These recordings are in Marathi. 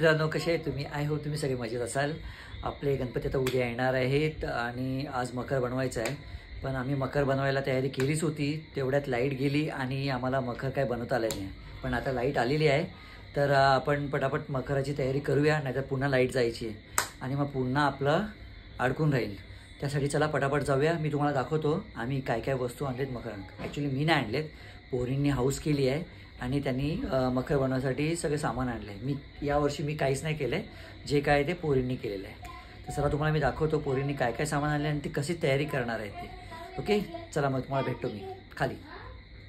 मित्रांनो, कसे आहे तुम्ही? आय होप तुम्ही सगळे मजेत असाल. आपले गणपती आता उद्या येणार आहेत आणि आज मकर बनवायचं आहे. पण आम्ही मकर बनवायला तयारी केलीच होती, तेवढ्यात लाईट गेली आणि आम्हाला मकर काय बनवता आलं नाही. पण आता लाईट आलेली आहे, तर आपण पटापट मकराची तयारी करूया, नाहीतर पुन्हा लाईट जायची आहे आणि मग पुन्हा आपलं अडकून राहील. त्यासाठी चला पटापट जाऊया. मी तुम्हाला दाखवतो आम्ही काय काय वस्तू आणलेत मकरांक. ॲक्च्युली मी नाही आणलेत, पोरींनी हाऊस केली आहे आणि त्यांनी मकर बनवण्यासाठी सगळे सामान आणलं आहे. यावर्षी मी काहीच नाही केलं आहे, जे काय ते पोरींनी केलेलं आहे. तर चला तुम्हाला मी दाखवतो पोरींनी काय काय सामान आणले आणि ती कशी तयारी करणार आहे ते. ओके, चला मग तुम्हाला भेटतो मी खाली.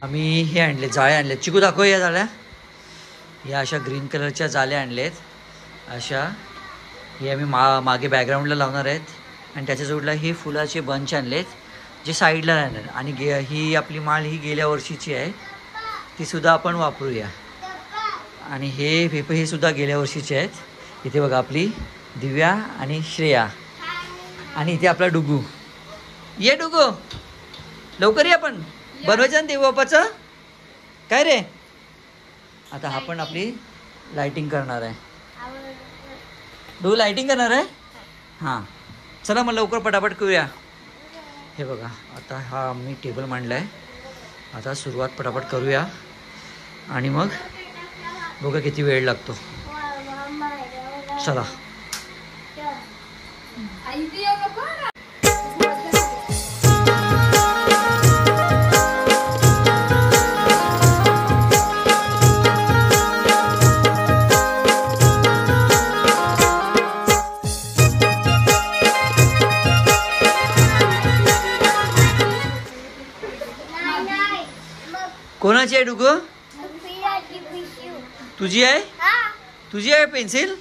आम्ही हे आणले, जाळे आणले. चिकू दाखव या जाळ्या. या अशा ग्रीन कलरच्या जाळ्या आणलेत अशा. हे आम्ही मागे बॅकग्राऊंडला लावणार आहेत. आणि त्याच्या जोडला हे फुलाचे बंच आणलेत जे साईडला राहणार. आणि ही आपली माळ ही गेल्या वर्षीची आहे, तीसुद्धा आपण वापरूया. आणि हे पेपर हे सुद्धा गेल्या वर्षीचे आहेत. इथे बघा आपली दिव्या आणि श्रेया. आणि इथे आपला डुगू. ये डुगू, लवकर ये, आपण बनवायचं ना देवबापाचं. काय रे, आता हा पण आपली लाइटिंग करणार आहे. डुगू लाइटिंग करणार आहे. हां, चला मग लवकर पटापट करूया. हे बघा, आता हा आम्ही टेबल मांडला आहे. आता सुरुवात पटापट करूया आणि मग बघा किती वेळ लागतो. चला. कोणाची आहे डुगू? तुझी आहे? तुझी आहे पेन्सिल?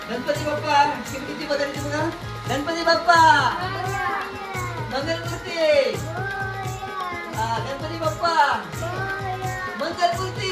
गणपती बाप्पा किती बघायची बघा. गणपती बाप्पा मंगलमूर्ती. गणपती बाप्पा मंगलमूर्ती.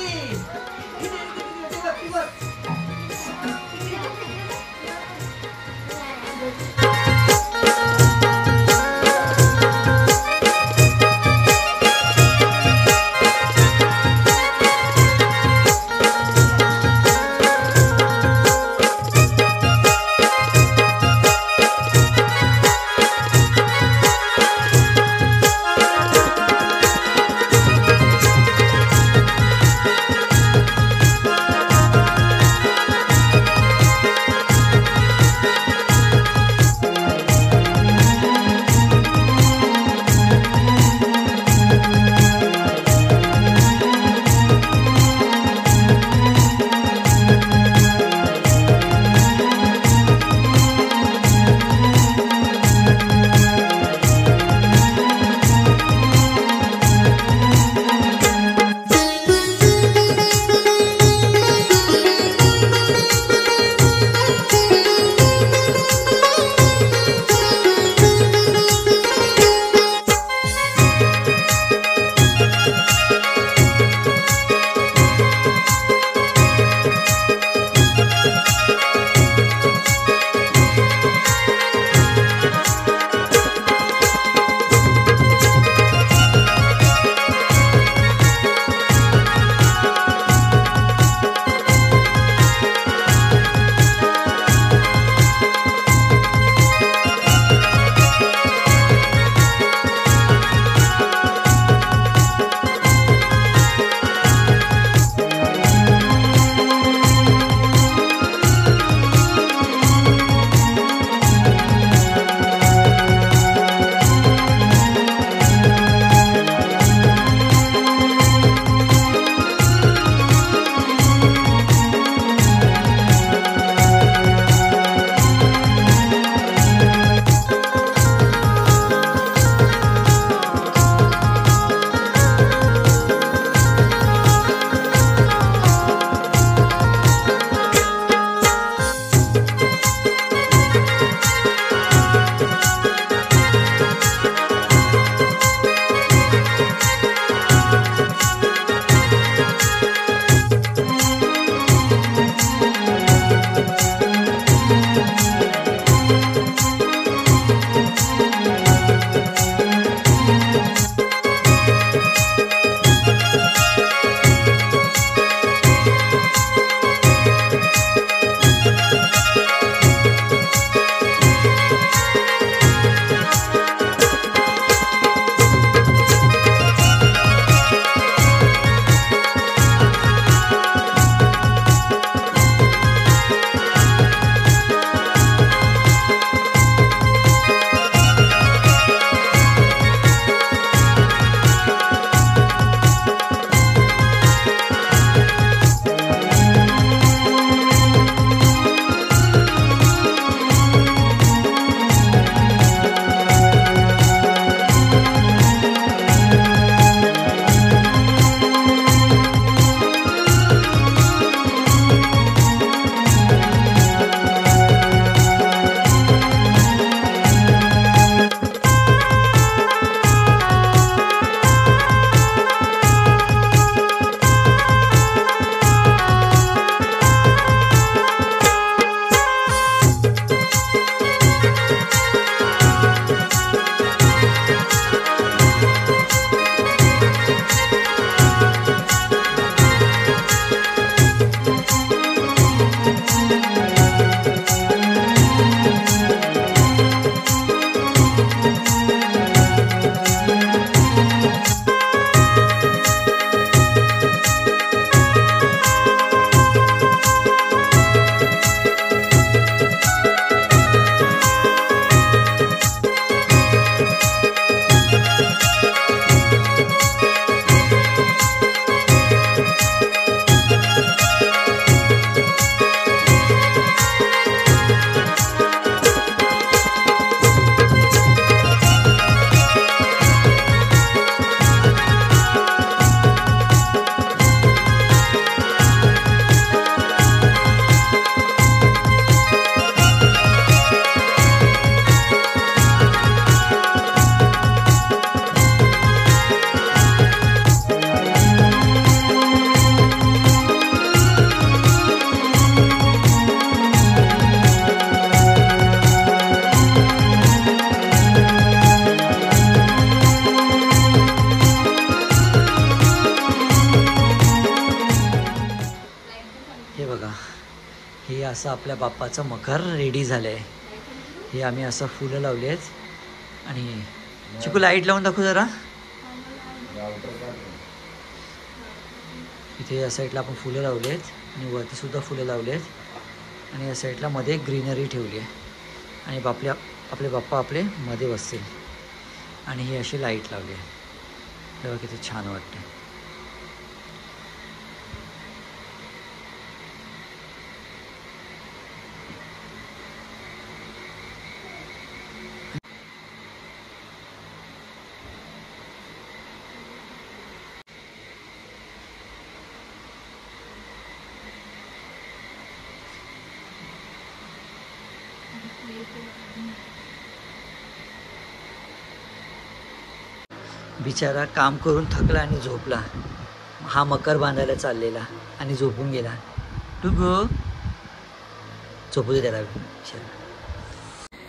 हे असं आपल्या बाप्पाचं मखर रेडी झालं आहे. हे आम्ही असं फुलं लावली आहेत आणि चिकू लाईट लावून दाखवू जरा. इथे या साईडला आपण फुलं लावली आहेत आणि वरती सुद्धा फुलं लावली आहेत आणि या साईडला मध्ये ग्रीनरी ठेवली आहे आणि आपले बाप्पा आपले मध्ये बसतील आणि ही अशी लाईट लावली आहे. तेव्हा किती छान वाटते. बिचारा काम करून थकला आणि झोपला. हा मकर बांधायला चाललेला आणि झोपून गेला. तू गो झोपू दे त्याला.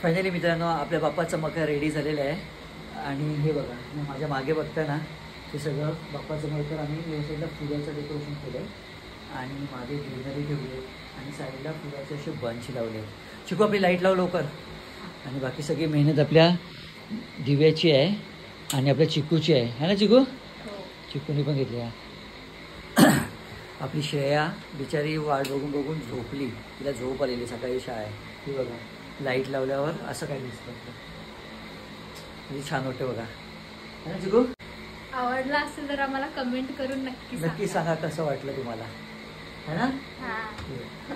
फायनली मित्रांनो आपल्या बाप्पाचं मकर रेडी झालेलं आहे आणि हे बघा माझ्या मागे बघता ना ते सगळं बाप्पाचं मकर आम्ही या साईडला फुलाचं डेकोरेशन केलं आहे आणि मागे ग्रीनरी ठेवली आहे आणि साईडला फुलाचे असे बंच लावले आहेत. चिकू आपली लाईट लाव लवकर. आणि बाकी सगळी मेहनत आपल्या दिव्याची आहे आणि आपल्या चिकूची आहे ना चिकू. चिकूनी पण घेतली आहे. आपली श्रेया बिचारी वाट बघून बघून झोपली. तिला झोप आलेली सकाळी शाळा आहे. ती बघा लाईट लावल्यावर असं काही दिसतं. किती छान वाटतं बघा है ना चिकू. आवडला असेल तर आम्हाला कमेंट करून नक्की सांगा कसं वाटलं तुम्हाला है ना.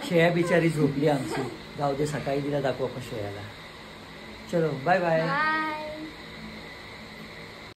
श्रेया बिचारी झोपली आमची. जाऊ दे सकाळी तिला दाखवू आपण श्रेयाला. चलो बाय बाय.